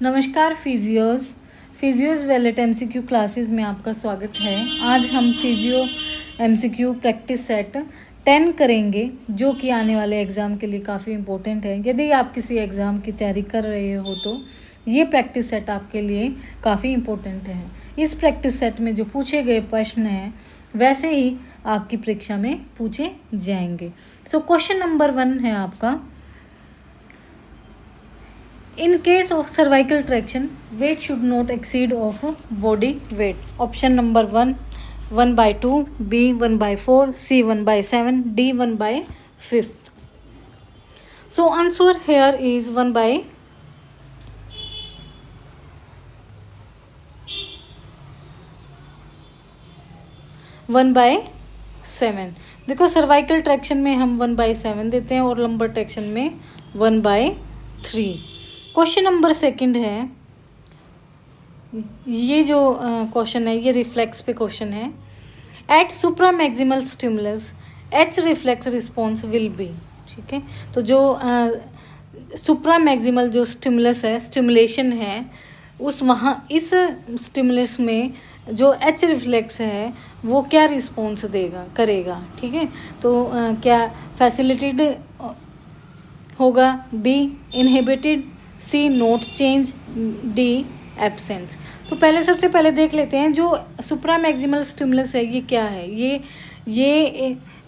नमस्कार फिजियोज़ wallet MCQ classes में आपका स्वागत है। आज हम फिजियो एमसीक्यू प्रैक्टिस सेट 10 करेंगे, जो कि आने वाले एग्ज़ाम के लिए काफ़ी इम्पोर्टेंट है। यदि आप किसी एग्ज़ाम की तैयारी कर रहे हो तो ये प्रैक्टिस सेट आपके लिए काफ़ी इम्पोर्टेंट है। इस प्रैक्टिस सेट में जो पूछे गए प्रश्न हैं वैसे ही आपकी परीक्षा में पूछे जाएंगे। सो क्वेश्चन नंबर 1 है आपका, in case of cervical traction weight should not exceed of body weight. Option number 1 1/2, B 1/4, C 1/7, D 1/5. So answer here is 1/7। देखो सर्वाइकल ट्रैक्शन में हम 1/7 देते हैं और लंबर ट्रैक्शन में 1/3। क्वेश्चन नंबर 2 है, ये जो क्वेश्चन है ये रिफ्लेक्स पे क्वेश्चन है। At supra maximal stimulus H reflex response will be. ठीक है, तो जो सुप्रा मैक्सिमल जो स्टिमुलस है, स्टिमुलेशन है, उस वहाँ इस स्टिमुलस में जो एच रिफ्लेक्स है वो क्या रिस्पॉन्स करेगा। ठीक है, तो क्या फैसिलिटेड होगा, बी इनहिबिटेड, सी नोट चेंज, डी एब्सेंट। तो सबसे पहले देख लेते हैं जो सुप्रा मैक्सिमल स्टिमुलस है ये क्या है।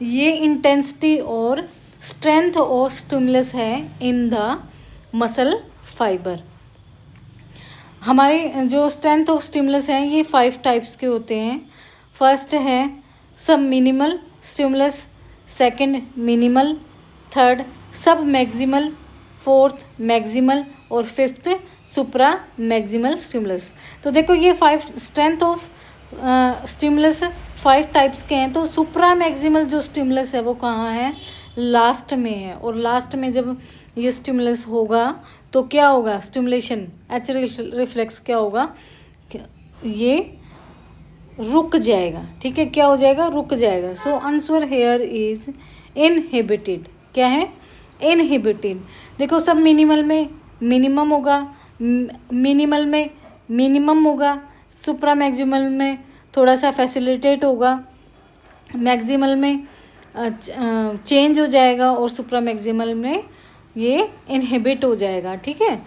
ये इंटेंसिटी और स्ट्रेंथ ऑफ स्टिमुलस है इन द मसल फाइबर। हमारे जो स्ट्रेंथ ऑफ स्टिमुलस हैं ये 5 टाइप्स के होते हैं। फर्स्ट है सब minimal stimulus, second minimal, third सब मैक्सिमल, फोर्थ मैक्सिमल और फिफ्थ सुप्रा मैक्सिमल स्टिमुलस। तो देखो ये 5 स्ट्रेंथ ऑफ स्टिमुलस 5 टाइप्स के हैं। तो सुप्रा मैक्सिमल जो स्टिमुलस है वो कहाँ है, लास्ट में है। और लास्ट में जब ये स्टिमुलस होगा तो क्या होगा, स्टिमुलेशन एच रिफ्लेक्स क्या होगा, ये रुक जाएगा। ठीक है, क्या हो जाएगा, रुक जाएगा। सो आंसर हेयर इज इनहिबिटेड। क्या है, इनहिबिटेड। देखो सब मिनिमल में मिनिमम होगा, मिनिमल में मिनिमम होगा, सुप्रा मैक्सिमल में थोड़ा सा फैसिलिटेट होगा, मैक्सिमल में चेंज हो जाएगा और सुप्रा मैक्सिमल में ये इनहिबिट हो जाएगा। ठीक है,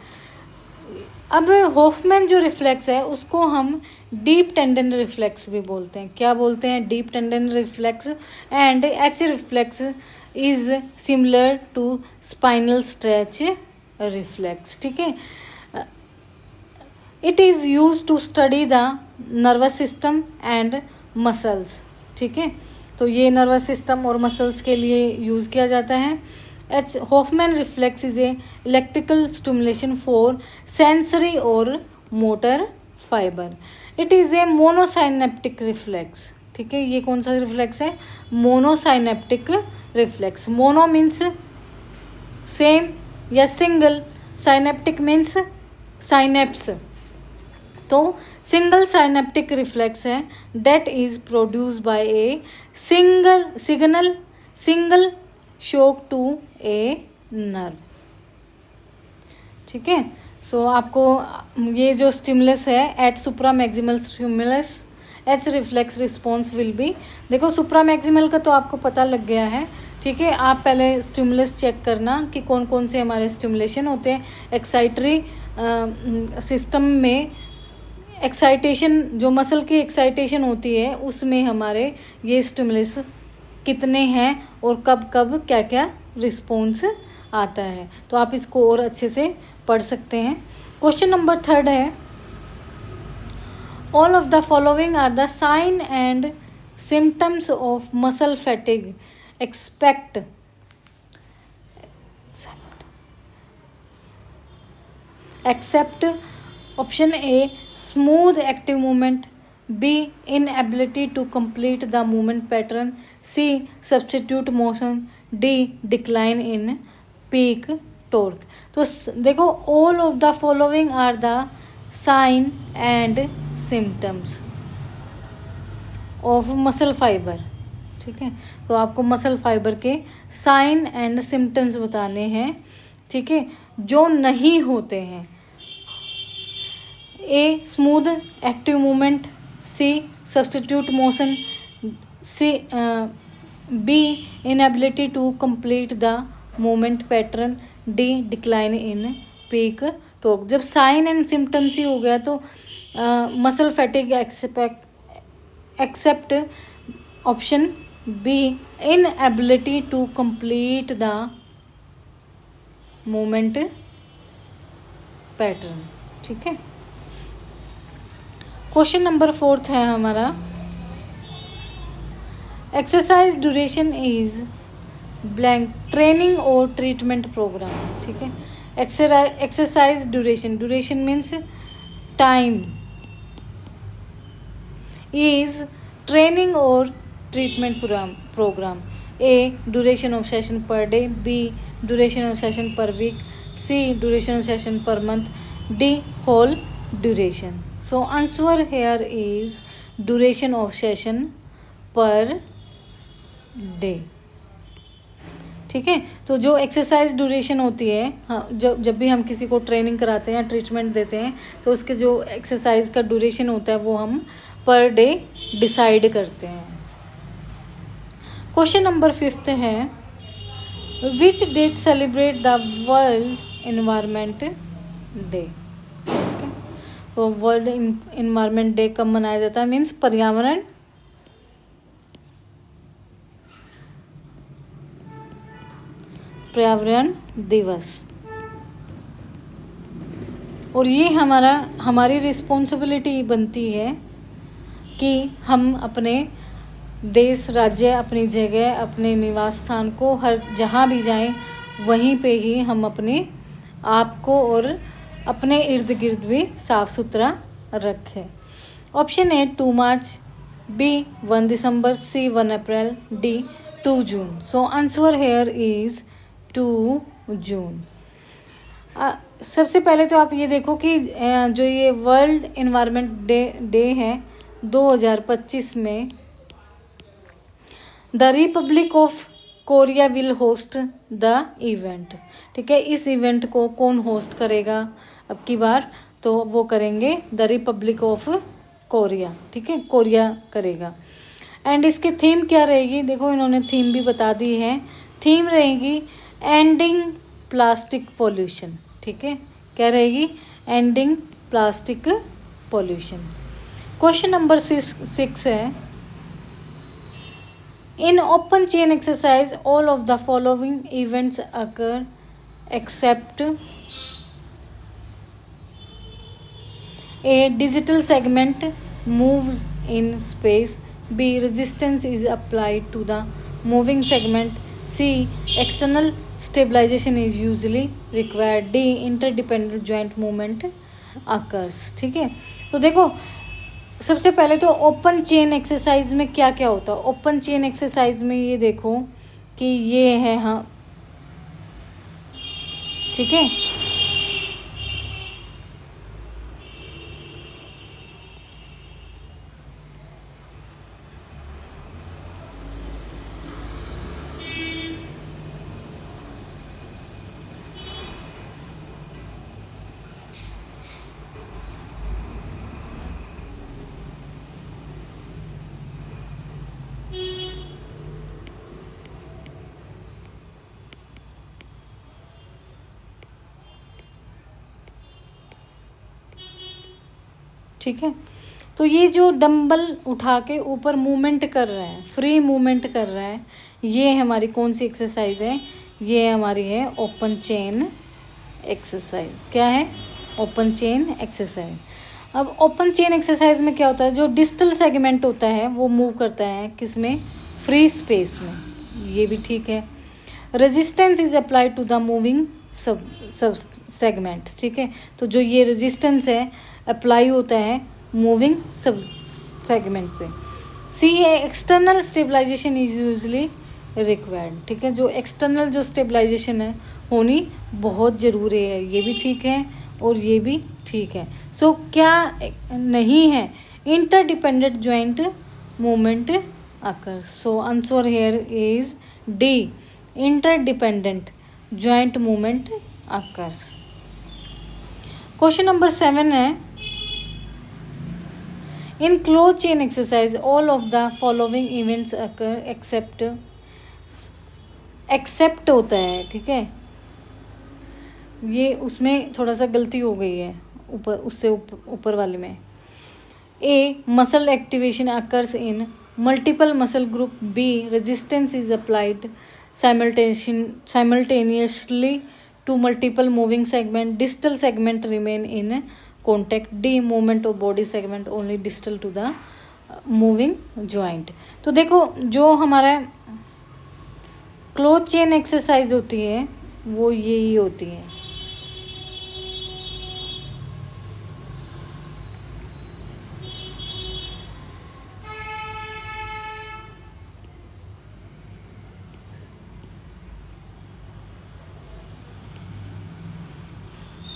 अब होफमैन जो रिफ्लेक्स है उसको हम डीप टेंडन रिफ्लेक्स भी बोलते हैं। क्या बोलते हैं, deep tendon reflex. And H reflex is similar to spinal stretch reflex. ठीक है, it is use to study the nervous system and muscles. ठीक है, तो ये नर्वस सिस्टम और मसल्स के लिए यूज़ किया जाता है। Hoffmann reflex is a electrical stimulation for sensory और motor fibre. It is a monosynaptic reflex. ठीक है, ये कौन सा रिफ्लेक्स है, monosynaptic reflex. Mono means same या सिंगल, साइनेप्टिक मीन्स साइनेप्स। तो सिंगल साइनेप्टिक रिफ्लेक्स है that is produce by a single shock to a nerve. ठीक है, सो आपको ये जो स्टिमुलस है at supra maximal stimulus H reflex response will be. देखो सुप्रा मैक्सिमल का तो आपको पता लग गया है। ठीक है, आप पहले स्टिमुलस चेक करना कि कौन कौन से हमारे स्टिमुलेशन होते हैं। एक्साइटरी सिस्टम में एक्साइटेशन, जो मसल की एक्साइटेशन होती है उसमें हमारे ये स्टिमुलस कितने हैं और कब कब क्या क्या रिस्पॉन्स आता है। तो आप इसको और अच्छे से पढ़ सकते हैं। क्वेश्चन नंबर 3 है, all of the following are the sign and symptoms of muscle fatigue except option A smooth active movement, B inability to complete the movement pattern, C substitute motion, D decline in peak torque. तो देखो all of the following are the sign and symptoms of muscle fibre. ठीक है, तो आपको muscle fibre के sign and symptoms बताने हैं। ठीक है, जो नहीं होते हैं A. Smooth active movement. C. Substitute motion. B. Inability to complete the movement pattern. D. Decline in peak torque. जब साइन एंड सिम्टम्स ही हो गया तो muscle fatigue except option B inability to complete the movement pattern. ठीक है. Question number 4 है हमारा. Exercise duration is blank training और ट्रीटमेंट प्रोग्राम. ठीक है. Exercise duration means time is training और treatment programme. A duration of session per day. B duration of session per week. C duration of session per month. D whole duration. So answer here is duration of session per day. ठीक है. तो जो exercise duration होती है, हाँ, जब भी हम किसी को ट्रेनिंग कराते हैं या ट्रीटमेंट देते हैं तो उसके जो एक्सरसाइज का ड्यूरेशन होता है वो हम पर डे डिसाइड करते हैं. क्वेश्चन नंबर 5 है. Which date celebrate the world environment day. ठीक है. तो वर्ल्ड एनवायरनमेंट डे कब मनाया जाता है? मीन्स पर्यावरण दिवस. और ये हमारी रिस्पॉन्सिबिलिटी बनती है कि हम अपने देश, राज्य, अपनी जगह, अपने निवास स्थान को हर जहाँ भी जाएं वहीं पे ही हम अपने आप को और अपने इर्द गिर्द भी साफ सुथरा रखें. Option A 2 March. B 1 December. C 1 April. D 2 June. So answer here is 2 June. सबसे पहले तो आप ये देखो कि जो ये वर्ल्ड एनवायरनमेंट डे है 2025 में the Republic of Korea will host the event. ठीक है. इस इवेंट को कौन होस्ट करेगा अब की बार? तो वो करेंगे द रिपब्लिक ऑफ कोरिया. ठीक है. कोरिया करेगा. एंड इसकी थीम क्या रहेगी? देखो इन्होंने थीम भी बता दी है. थीम रहेगी एंडिंग प्लास्टिक पोल्यूशन. ठीक है. क्या रहेगी? Ending plastic pollution. Question number 6 है. In open chain exercise all of the following events occur except A digital segment moves in space. B resistance is applied to the moving segment. C external stabilization is usually required. D interdependent joint movement occurs. ठीक है. तो देखो सबसे पहले तो open chain exercise में क्या क्या होता है. ओपन चेन एक्सरसाइज में ये देखो कि ये है, हाँ ठीक है, ठीक है. तो ये जो डंबल उठा के ऊपर मूवमेंट कर रहा है, फ्री मूवमेंट कर रहा है, ये हमारी कौन सी एक्सरसाइज है? ये हमारी है ओपन चेन एक्सरसाइज. क्या है? Open chain exercise. अब ओपन चेन एक्सरसाइज में क्या होता है? जो डिस्टल सेगमेंट होता है वो मूव करता है किसमें? फ्री स्पेस में. ये भी ठीक है. Resistance is applied to the moving sub segment. ठीक है. तो जो ये रेजिस्टेंस है अप्लाई होता है मूविंग सब सेगमेंट पे. सी है external stabilization is usually required. ठीक है. जो एक्सटर्नल जो स्टेबलाइजेशन है होनी बहुत ज़रूरी है. ये भी ठीक है और ये भी ठीक है. सो क्या नहीं है? Interdependent joint movement occurs. So answer here is D interdependent joint movement occurs. Question number 7 है. In closed chain exercise all of the following events occur except होता है, ठीक है। ये उसमें थोड़ा सा गलती हो गई है ऊपर, उससे ऊपर वाले में। A muscle activation occurs in multiple muscle group. B resistance is applied simultaneously to multiple moving segment. Distal segment remain in contact. D movement of body segment only distal to the moving joint. तो देखो जो हमारा close chain exercise होती है वो यही होती है।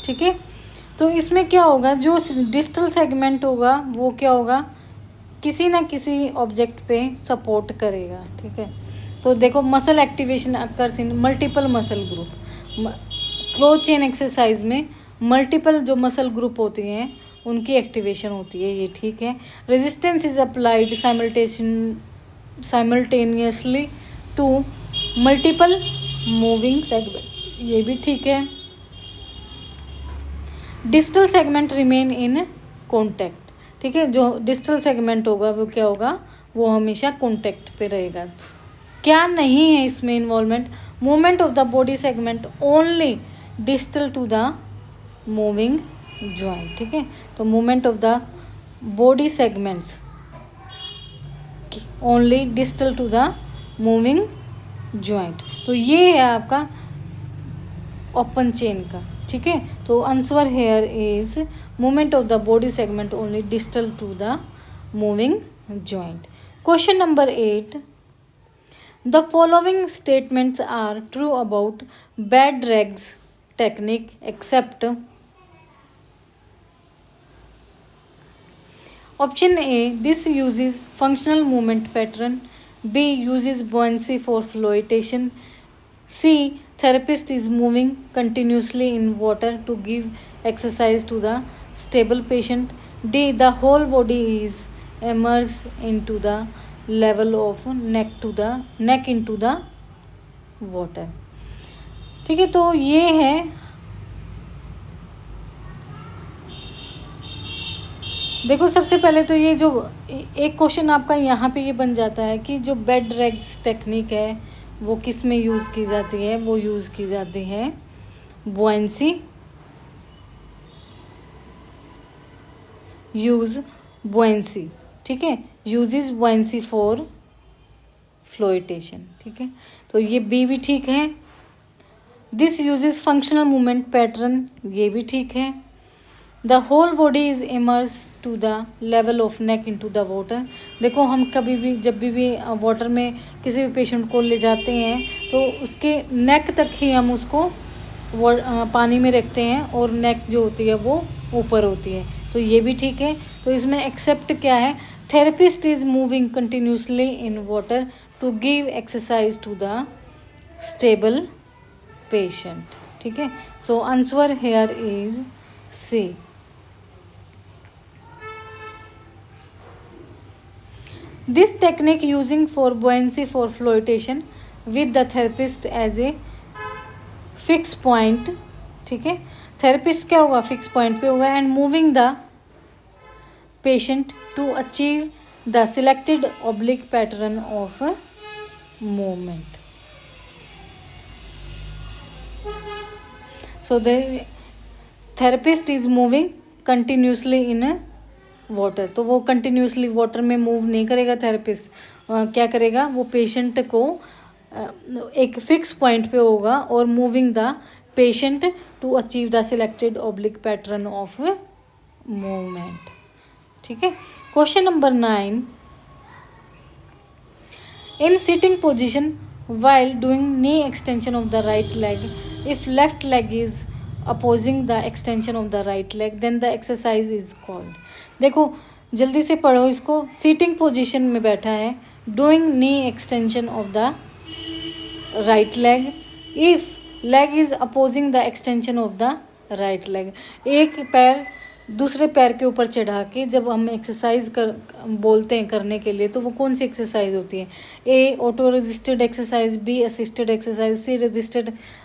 ठीक है, तो इसमें क्या होगा, जो डिस्टल सेगमेंट होगा वो क्या होगा, किसी ना किसी ऑब्जेक्ट पे सपोर्ट करेगा। ठीक है, तो देखो muscle activation occurs in multiple muscle group. Close chain exercise में मल्टीपल जो मसल ग्रुप होती हैं उनकी एक्टिवेशन होती है, ये ठीक है। Resistance is applied simultaneously to multiple moving segment, ये भी ठीक है। Distal segment remain in contact, ठीक है, जो डिस्टल सेगमेंट होगा वो क्या होगा, वो हमेशा कॉन्टैक्ट पे रहेगा। क्या नहीं है इसमें involvement, movement of the body segment only distal to the moving joint. ठीक है, तो movement of the body segments only distal to the moving joint, तो ये है आपका ओपन चेन का। ठीक है, तो answer here is movement of the body segment only distal to the moving joint. Question number 8, the following statements are true about Bad Ragaz technique except. Option A this uses functional movement pattern. B uses buoyancy for flotation. C therapist is moving continuously in water to give exercise to the stable patient. D the whole body is immersed into the level of neck into the water। ठीक है, तो ये है देखो, सबसे पहले तो ये जो एक क्वेश्चन आपका यहाँ पे ये बन जाता है कि जो बेड रेग्स टेक्निक है वो किस में यूज़ की जाती है, वो यूज़ की जाती है बुआंसी, यूज़ बुआंसी। ठीक है, यूजेस बुआंसी फॉर फ्लोटेशन। ठीक है, तो ये बी भी ठीक है। This uses functional movement pattern, ये भी ठीक है। The whole body is immerse to the level of neck into the water. देखो हम कभी भी जब भी वाटर में किसी भी पेशेंट को ले जाते हैं तो उसके नेक तक ही हम उसको पानी में रखते हैं और नेक जो होती है वो ऊपर होती है, तो ये भी ठीक है। तो इसमें एक्सेप्ट क्या है, therapist is moving continuously in water to give exercise to the stable patient. ठीक है, so answer here is C. This technique using for buoyancy for flotation with the therapist as a fixed point। ठीक है, therapist क्या होगा, fix point पे होगा and moving the patient to achieve the selected oblique pattern of movement. So the therapist is moving continuously in water, तो वो continuously water में move नहीं करेगा थेरेपिस्ट, क्या करेगा, वो पेशेंट को एक फिक्स पॉइंट पे होगा और moving the patient to achieve the selected oblique pattern of movement. ठीक है, question number 9, in sitting position while doing knee extension of the right leg, if left leg is opposing the extension of the right leg then the exercise is called. देखो जल्दी से पढ़ो इसको, seating position में बैठा है, doing knee extension of the right leg, if leg is opposing the extension of the right leg, एक पैर दूसरे पैर के ऊपर चढ़ा के जब हम एक्सरसाइज कर बोलते हैं करने के लिए, तो वो कौन सी एक्सरसाइज होती है? A auto resisted exercise, B assisted exercise, C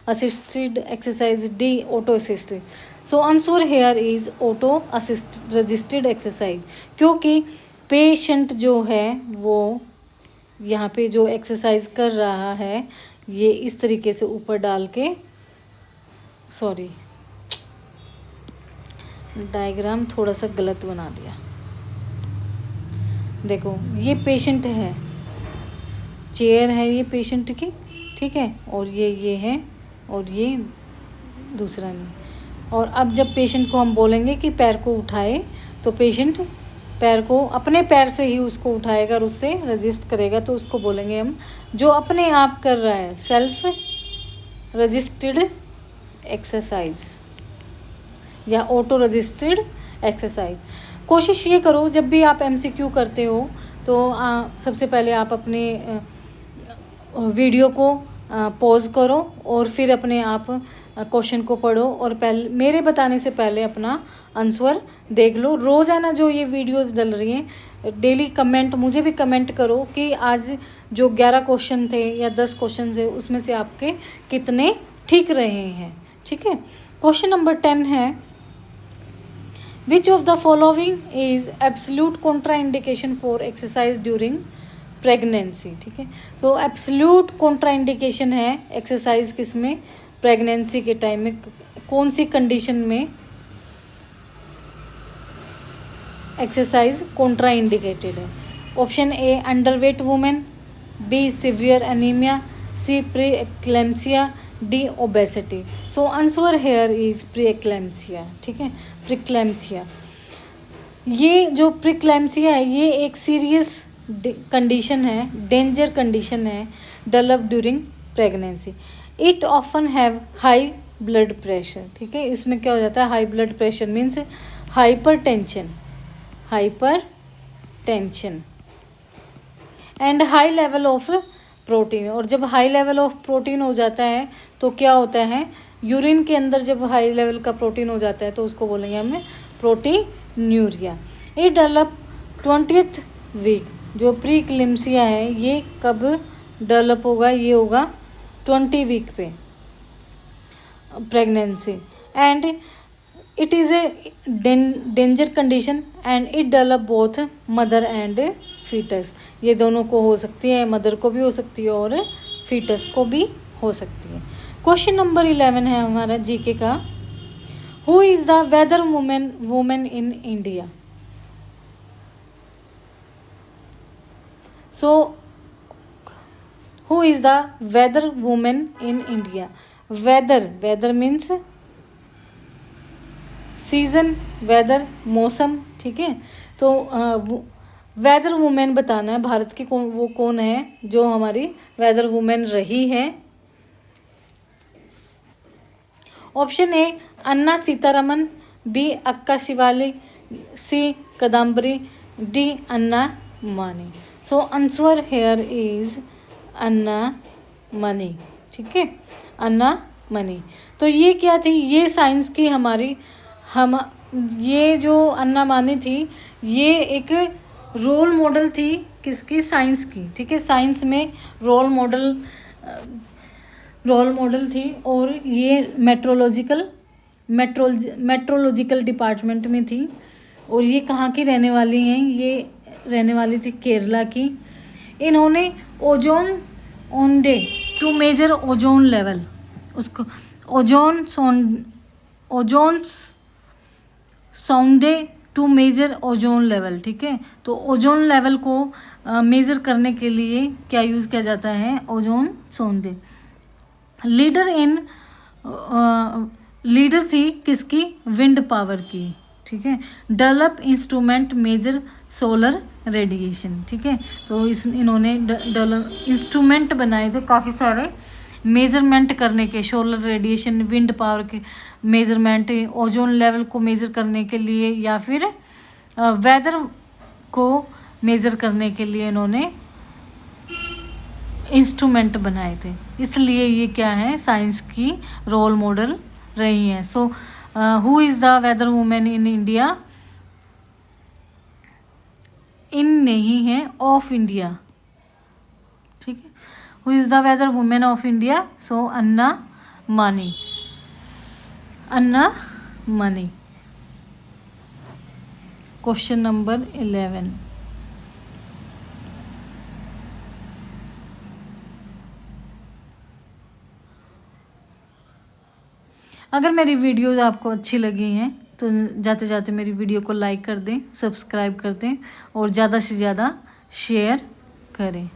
assisted exercise, D auto assisted. So answer here is auto assist resisted exercise, क्योंकि पेशेंट जो है वो यहाँ पे जो एक्सरसाइज कर रहा है ये इस तरीके से ऊपर डाल के, सॉरी डायग्राम थोड़ा सा गलत बना दिया। देखो ये पेशेंट है, चेयर है ये पेशेंट की, ठीक है, और ये है, और ये दूसरा नहीं। और अब जब पेशेंट को हम बोलेंगे कि पैर को उठाए, तो पेशेंट पैर को अपने पैर से ही उसको उठाएगा और उससे रजिस्ट करेगा, तो उसको बोलेंगे हम जो अपने आप कर रहा है, सेल्फ रजिस्टेड एक्सरसाइज या ऑटो रजिस्टेड एक्सरसाइज। कोशिश ये करो जब भी आप एमसीक्यू करते हो तो सबसे पहले आप अपने वीडियो को पॉज करो और फिर अपने आप क्वेश्चन को पढ़ो, और पहले मेरे बताने से पहले अपना आंसर देख लो। रोज़ाना जो ये वीडियोस डल रही हैं, डेली कमेंट, मुझे भी कमेंट करो कि आज जो 11 क्वेश्चन थे या 10 क्वेश्चन थे उसमें से आपके कितने ठीक रहे हैं, ठीक है। क्वेश्चन नंबर 10 है, which of the following is absolute contraindication for exercise during pregnancy, ठीक है। तो एब्सोल्यूट कॉन्ट्राइंडिकेशन है एक्सरसाइज किसमें? प्रेगनेंसी के टाइम में, कौन सी कंडीशन में एक्सरसाइज कॉन्ट्राइंडिकेटेड है? Option A underweight women, B severe anaemia, C pre eclampsia, D obesity. So answer here is pre eclampsia, ठीक है, प्रीक्लेम्सिया। ये जो प्रीक्लेम्सिया है ये एक सीरियस कंडीशन है, डेंजर कंडीशन है, develop during pregnancy. It often have high blood pressure, ठीक है। इसमें क्या हो जाता है? High blood pressure means hyper tension and high level of protein. और जब हाई लेवल ऑफ प्रोटीन हो जाता है तो क्या होता है? यूरिन के अंदर जब हाई लेवल का प्रोटीन हो जाता है तो उसको बोलेंगे हमें प्रोटीन्यूरिया। ये डेवलप 20th वीक। जो प्री क्लिम्सिया है ये कब डेवलप होगा? ये होगा 20 वीक पे pregnancy, and it is a danger condition and it develop both mother and foetus. ये दोनों को हो सकती है, मदर को भी हो सकती है और फीटस को भी हो सकती है। क्वेश्चन नंबर 11 है हमारा जीके का, who is the weather women in India? So, who is the weather woman in India? Weather means season, weather मौसम, ठीक है। तो वेदर वुमेन बताना है भारत की वो कौन है जो हमारी वेदर वुमेन रही है। Option A Anna Sitharaman, B Akka Shivali, C Kadambari, D Anna Mani. So answer here is Anna Mani, ठीक है, अन्ना मनी। तो ये क्या थी? ये साइंस की हमारी ये जो अन्ना मानी थी ये एक रोल मॉडल थी किसकी? साइंस की, ठीक है। साइंस में रोल मॉडल थी और ये मेट्रोलॉजिकल डिपार्टमेंट में थी। और ये कहाँ की रहने वाली हैं? ये रहने वाली थी केरला की। इन्होंने ozone sonde to measure ozone level, उसको ozone sonde to measure ozone level, ठीक है। तो ओजोन लेवल को मेजर करने के लिए क्या यूज़ किया जाता है? ओजोन सोंडे। लीडर थी किसकी? विंड पावर की, ठीक है। Develop instrument major solar radiation, ठीक है। तो इन्होंने इंस्ट्रूमेंट बनाए थे काफ़ी सारे मेजरमेंट करने के, सोलर रेडिएशन, विंड पावर के मेजरमेंट, ओजोन लेवल को मेजर करने के लिए या फिर वेदर को मेजर करने के लिए इन्होंने इंस्ट्रूमेंट बनाए थे। इसलिए ये क्या है? साइंस की रोल मॉडल रही हैं। So who is the weather women in India, in नहीं है, ऑफ इंडिया, ठीक है। Who is the weather women of India, so Anna Mani, Anna money. Question number 11, अगर मेरी वीडियोज़ आपको अच्छी लगी हैं तो जाते जाते मेरी वीडियो को लाइक कर दें, सब्सक्राइब कर दें और ज़्यादा से ज़्यादा शेयर करें।